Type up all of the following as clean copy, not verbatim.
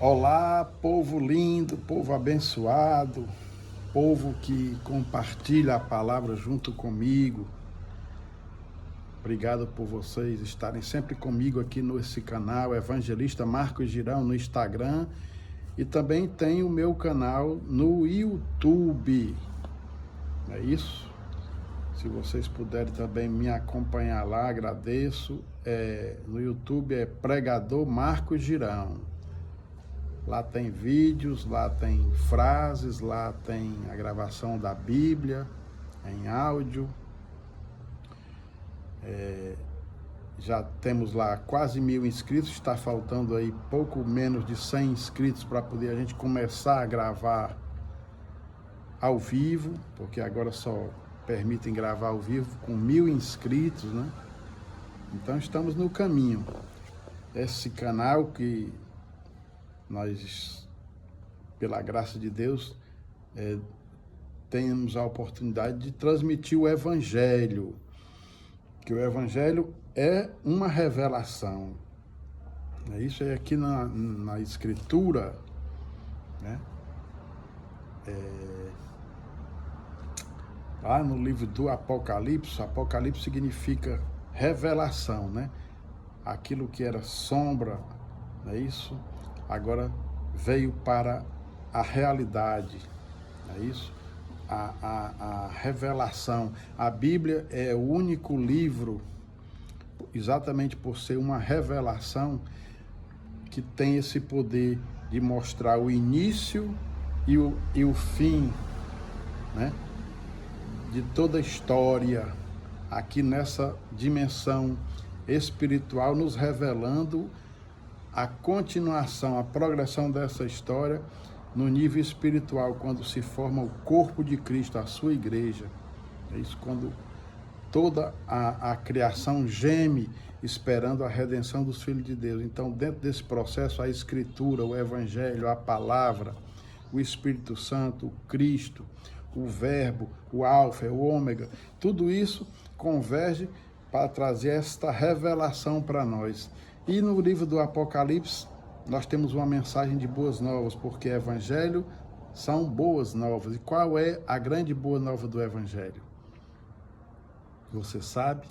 Olá, povo lindo, povo abençoado, povo que compartilha a palavra junto comigo. Obrigado por vocês estarem sempre comigo aqui nesse canal, Evangelista Marcos Girão, no Instagram. E também tem o meu canal no YouTube. É isso? Se vocês puderem também me acompanhar lá, agradeço. No YouTube é Pregador Marcos Girão. Lá tem vídeos, lá tem frases, lá tem a gravação da Bíblia em áudio. Já temos lá quase 1000 inscritos, está faltando aí pouco menos de 100 inscritos para poder a gente começar a gravar ao vivo, porque agora só permitem gravar ao vivo com 1000 inscritos, né? Então estamos no caminho. Esse canal que nós, pela graça de Deus, temos a oportunidade de transmitir o Evangelho, que o Evangelho é uma revelação. Isso é aqui na Escritura, né? Lá no livro do Apocalipse, Apocalipse significa revelação, né? Aquilo que era sombra, não é isso? Agora veio para a realidade, não é isso? A revelação. A Bíblia é o único livro, exatamente por ser uma revelação, que tem esse poder de mostrar o início e o fim, né, de toda a história, aqui nessa dimensão espiritual, nos revelando a continuação, a progressão dessa história no nível espiritual, quando se forma o corpo de Cristo, a sua igreja. É isso, quando toda a criação geme esperando a redenção dos filhos de Deus. Então, dentro desse processo, a Escritura, o Evangelho, a Palavra, o Espírito Santo, o Cristo, o Verbo, o Alfa, o Ômega, tudo isso converge para trazer esta revelação para nós. E no livro do Apocalipse, nós temos uma mensagem de boas novas, porque Evangelho são boas novas. E qual é a grande boa nova do Evangelho? Você sabe?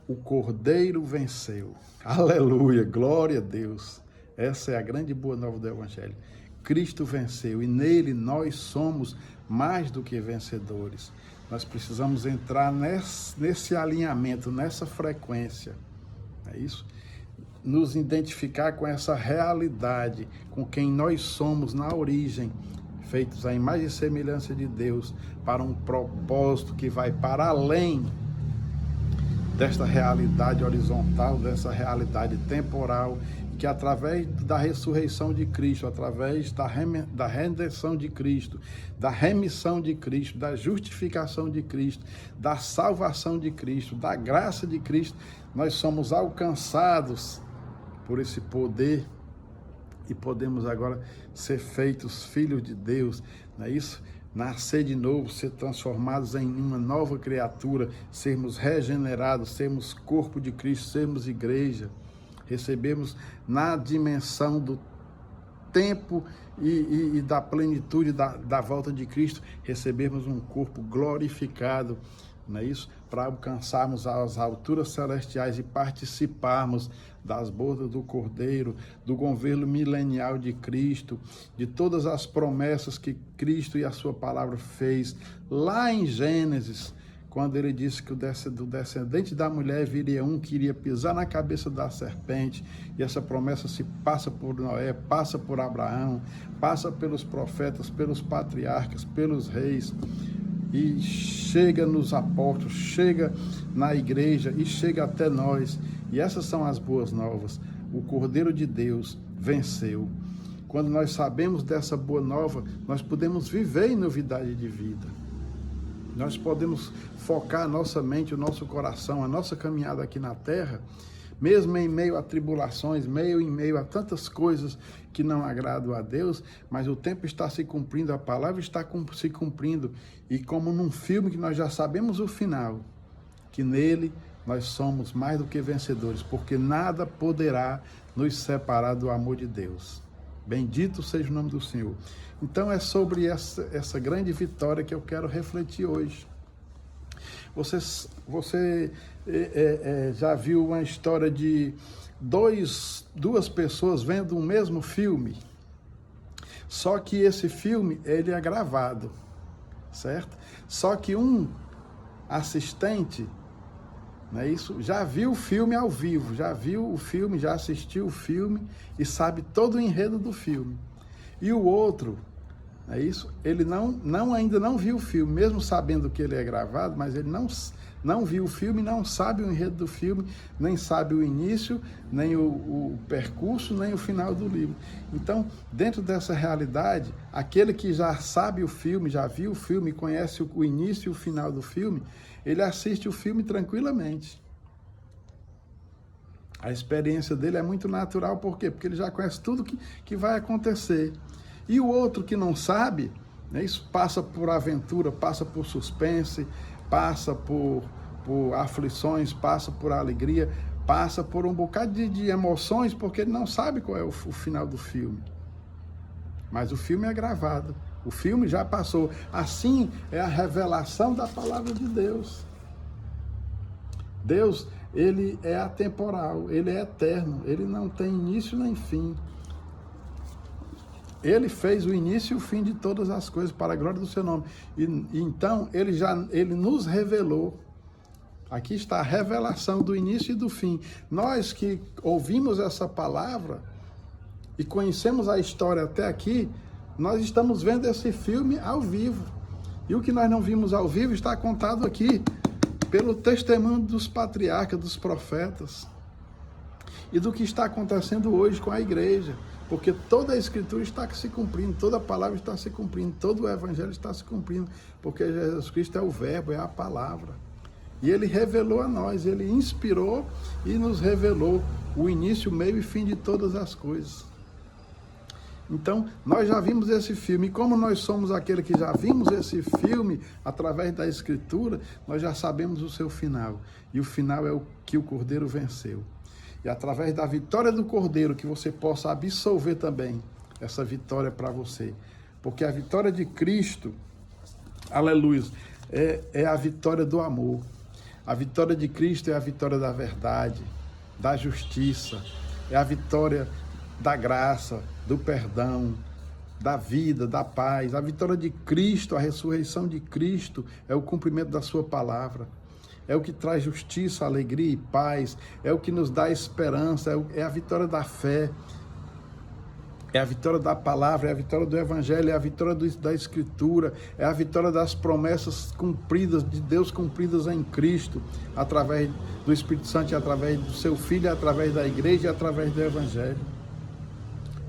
O Cordeiro venceu. Aleluia, glória a Deus. Essa é a grande boa nova do Evangelho. Cristo venceu e nele nós somos mais do que vencedores. Nós precisamos entrar nesse alinhamento, nessa frequência. É isso? Nos identificar com essa realidade, com quem nós somos na origem, feitos à imagem e semelhança de Deus, para um propósito que vai para além desta realidade horizontal, dessa realidade temporal, que através da ressurreição de Cristo, através da redenção de Cristo, da remissão de Cristo, da justificação de Cristo, da salvação de Cristo, da graça de Cristo, nós somos alcançados por esse poder e podemos agora ser feitos filhos de Deus, não é isso? Nascer de novo, ser transformados em uma nova criatura, sermos regenerados, sermos corpo de Cristo, sermos igreja, recebemos na dimensão do tempo e da plenitude da volta de Cristo, recebemos um corpo glorificado, não é isso? Para alcançarmos as alturas celestiais e participarmos das bodas do Cordeiro, do governo milenial de Cristo, de todas as promessas que Cristo e a sua palavra fez lá em Gênesis, quando ele disse que do descendente da mulher viria um que iria pisar na cabeça da serpente, e essa promessa se passa por Noé, passa por Abraão, passa pelos profetas, pelos patriarcas, pelos reis, e chega nos apóstolos, chega na igreja e chega até nós. E essas são as boas novas. O Cordeiro de Deus venceu. Quando nós sabemos dessa boa nova, nós podemos viver em novidade de vida. Nós podemos focar a nossa mente, o nosso coração, a nossa caminhada aqui na terra, mesmo em meio a tribulações, em meio a tantas coisas que não agradam a Deus, mas o tempo está se cumprindo, a palavra está se cumprindo, e como num filme que nós já sabemos o final, que nele nós somos mais do que vencedores, porque nada poderá nos separar do amor de Deus. Bendito seja o nome do Senhor. Então é sobre essa grande vitória que eu quero refletir hoje. Você já viu uma história de duas pessoas vendo o mesmo filme? Só que esse filme, ele é gravado, certo? Só que um assistente, não é isso? Já viu o filme ao vivo, já viu o filme, já assistiu o filme e sabe todo o enredo do filme. E o outro, não é isso? Ele ainda não viu o filme, mesmo sabendo que ele é gravado, mas ele não viu o filme, não sabe o enredo do filme, nem sabe o início, nem o percurso, nem o final do livro. Então, dentro dessa realidade, aquele que já sabe o filme, já viu o filme, conhece o início e o final do filme, ele assiste o filme tranquilamente. A experiência dele é muito natural, por quê? Porque ele já conhece tudo que vai acontecer. E o outro que não sabe, né, isso passa por aventura, passa por suspense, passa por aflições, passa por alegria, passa por um bocado de emoções, porque ele não sabe qual é o final do filme. Mas o filme é gravado, o filme já passou. Assim é a revelação da palavra de Deus. Deus, ele é atemporal, ele é eterno, ele não tem início nem fim. Ele fez o início e o fim de todas as coisas para a glória do seu nome. E então, ele nos revelou. Aqui está a revelação do início e do fim. Nós que ouvimos essa palavra e conhecemos a história até aqui, nós estamos vendo esse filme ao vivo. E o que nós não vimos ao vivo está contado aqui pelo testemunho dos patriarcas, dos profetas. E do que está acontecendo hoje com a igreja. Porque toda a Escritura está se cumprindo, toda a palavra está se cumprindo, todo o Evangelho está se cumprindo, porque Jesus Cristo é o Verbo, é a palavra. E Ele revelou a nós, Ele inspirou e nos revelou o início, o meio e fim de todas as coisas. Então, nós já vimos esse filme, e como nós somos aquele que já vimos esse filme através da Escritura, nós já sabemos o seu final. E o final é o que o Cordeiro venceu. E através da vitória do Cordeiro, que você possa absolver também essa vitória para você. Porque a vitória de Cristo, aleluia, é a vitória do amor. A vitória de Cristo é a vitória da verdade, da justiça, é a vitória da graça, do perdão, da vida, da paz. A vitória de Cristo, a ressurreição de Cristo, é o cumprimento da sua palavra. É o que traz justiça, alegria e paz, é o que nos dá esperança, é a vitória da fé, é a vitória da palavra, é a vitória do Evangelho, é a vitória da Escritura, é a vitória das promessas cumpridas, de Deus cumpridas em Cristo, através do Espírito Santo, através do seu Filho, através da igreja e através do Evangelho.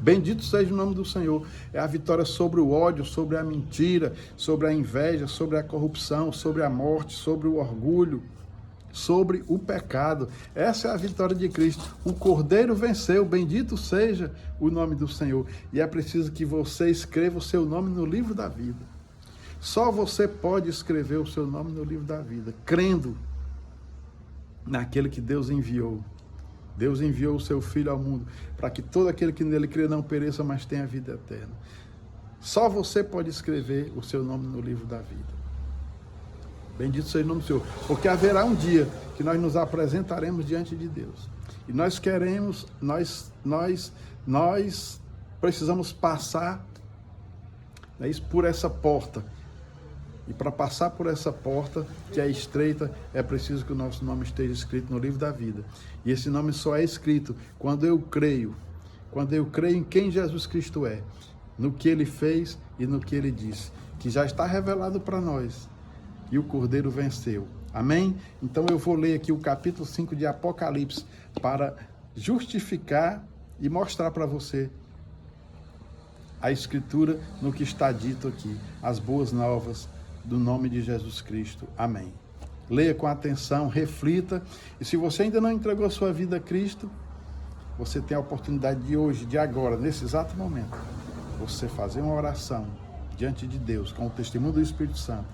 Bendito seja o nome do Senhor. É a vitória sobre o ódio, sobre a mentira, sobre a inveja, sobre a corrupção, sobre a morte, sobre o orgulho, sobre o pecado. Essa é a vitória de Cristo. O Cordeiro venceu, bendito seja o nome do Senhor. E é preciso que você escreva o seu nome no livro da vida. Só você pode escrever o seu nome no livro da vida, crendo naquele que Deus enviou. Deus enviou o seu Filho ao mundo para que todo aquele que nele crê não pereça, mas tenha vida eterna. Só você pode escrever o seu nome no livro da vida. Bendito seja o nome do Senhor. Porque haverá um dia que nós nos apresentaremos diante de Deus. E nós queremos, nós precisamos passar, né, por essa porta. E para passar por essa porta, que é estreita, é preciso que o nosso nome esteja escrito no livro da vida. E esse nome só é escrito quando eu creio em quem Jesus Cristo é, no que Ele fez e no que Ele disse, que já está revelado para nós. E o Cordeiro venceu. Amém? Então eu vou ler aqui o capítulo 5 de Apocalipse para justificar e mostrar para você a Escritura no que está dito aqui, as boas novas do nome de Jesus Cristo. Amém. Leia com atenção, reflita. E se você ainda não entregou a sua vida a Cristo, você tem a oportunidade de hoje, de agora, nesse exato momento, você fazer uma oração diante de Deus, com o testemunho do Espírito Santo,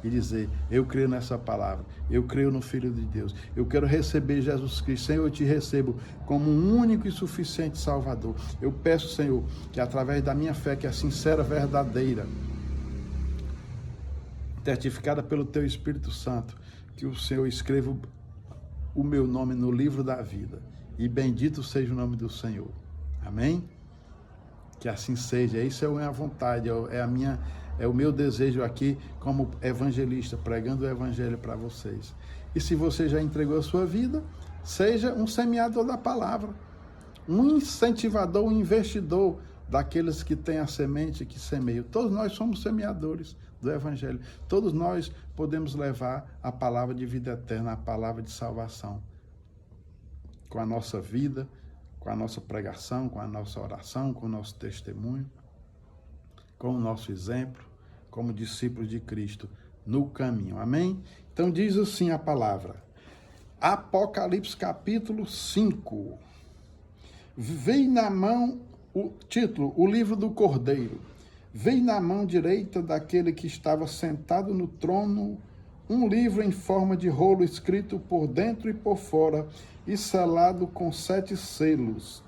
e dizer: eu creio nessa palavra, eu creio no Filho de Deus, eu quero receber Jesus Cristo. Senhor, eu te recebo como um único e suficiente Salvador. Eu peço, Senhor, que através da minha fé, que é sincera, verdadeira, certificada pelo Teu Espírito Santo, que o Senhor escreva o meu nome no livro da vida, e bendito seja o nome do Senhor. Amém? Que assim seja. Isso é a minha vontade, é o meu desejo aqui como evangelista, pregando o evangelho para vocês. E se você já entregou a sua vida, seja um semeador da palavra, um incentivador, um investidor daqueles que têm a semente que semeiam. Todos nós somos semeadores do evangelho. Todos nós podemos levar a palavra de vida eterna, a palavra de salvação, com a nossa vida, com a nossa pregação, com a nossa oração, com o nosso testemunho, com o nosso exemplo, como discípulos de Cristo no caminho. Amém? Então diz assim a palavra. Apocalipse capítulo 5. Veio na mão, o título, o livro do Cordeiro. Veio na mão direita daquele que estava sentado no trono um livro em forma de rolo, escrito por dentro e por fora, e selado com 7 selos.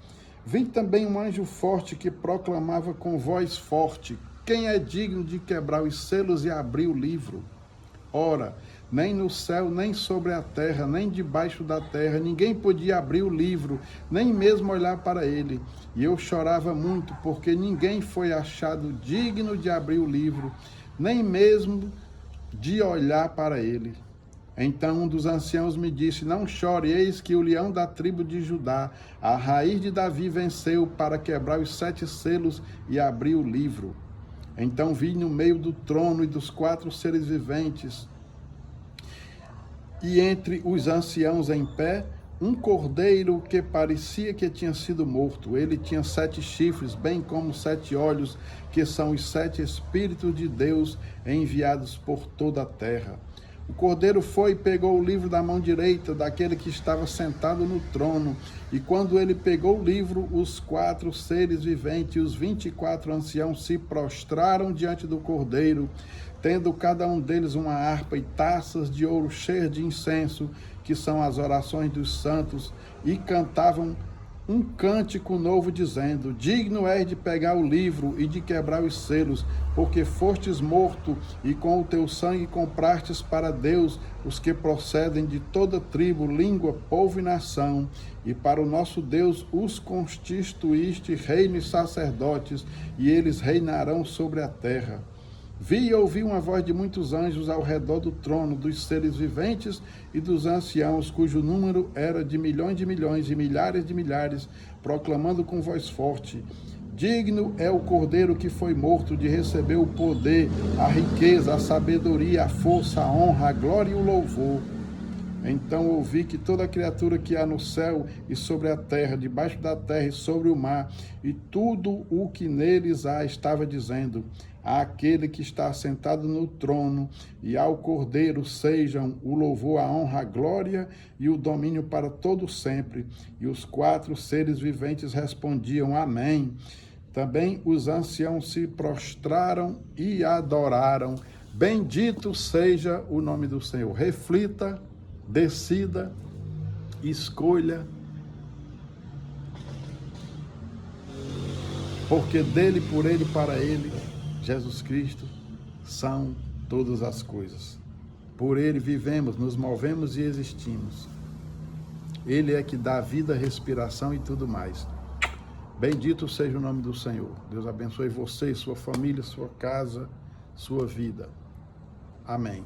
Vi também um anjo forte que proclamava com voz forte: quem é digno de quebrar os selos e abrir o livro? Ora, nem no céu, nem sobre a terra, nem debaixo da terra, ninguém podia abrir o livro, nem mesmo olhar para ele. E eu chorava muito, porque ninguém foi achado digno de abrir o livro, nem mesmo de olhar para ele. Então um dos anciãos me disse: não chore, eis que o leão da tribo de Judá, a raiz de Davi, venceu para quebrar os 7 selos e abrir o livro. Então vi no meio do trono e dos 4 seres viventes, e entre os anciãos em pé, um cordeiro que parecia que tinha sido morto. Ele tinha 7 chifres, bem como 7 olhos, que são os 7 Espíritos de Deus enviados por toda a terra. O cordeiro foi e pegou o livro da mão direita daquele que estava sentado no trono. E quando ele pegou o livro, os 4 seres viventes e os 24 anciãos se prostraram diante do cordeiro, tendo cada um deles uma harpa e taças de ouro cheias de incenso, que são as orações dos santos, e cantavam um cântico novo, dizendo: digno és de pegar o livro e de quebrar os selos, porque fostes morto, e com o teu sangue comprastes para Deus os que procedem de toda tribo, língua, povo e nação, e para o nosso Deus os constituíste reino e sacerdotes, e eles reinarão sobre a terra. Vi e ouvi uma voz de muitos anjos ao redor do trono, dos seres viventes e dos anciãos, cujo número era de milhões e milhares de milhares, proclamando com voz forte: digno é o cordeiro que foi morto de receber o poder, a riqueza, a sabedoria, a força, a honra, a glória e o louvor. Então ouvi que toda criatura que há no céu e sobre a terra, debaixo da terra e sobre o mar, e tudo o que neles há, estava dizendo: àquele que está sentado no trono e ao Cordeiro sejam o louvor, a honra, a glória e o domínio para todo sempre. E os 4 seres viventes respondiam: amém. Também os anciãos se prostraram e adoraram. Bendito seja o nome do Senhor. Reflita, decida, escolha, porque dele, por ele, para ele, Jesus Cristo, são todas as coisas. Por ele vivemos, nos movemos e existimos. Ele é que dá vida, respiração e tudo mais. Bendito seja o nome do Senhor. Deus abençoe você, sua família, sua casa, sua vida. Amém.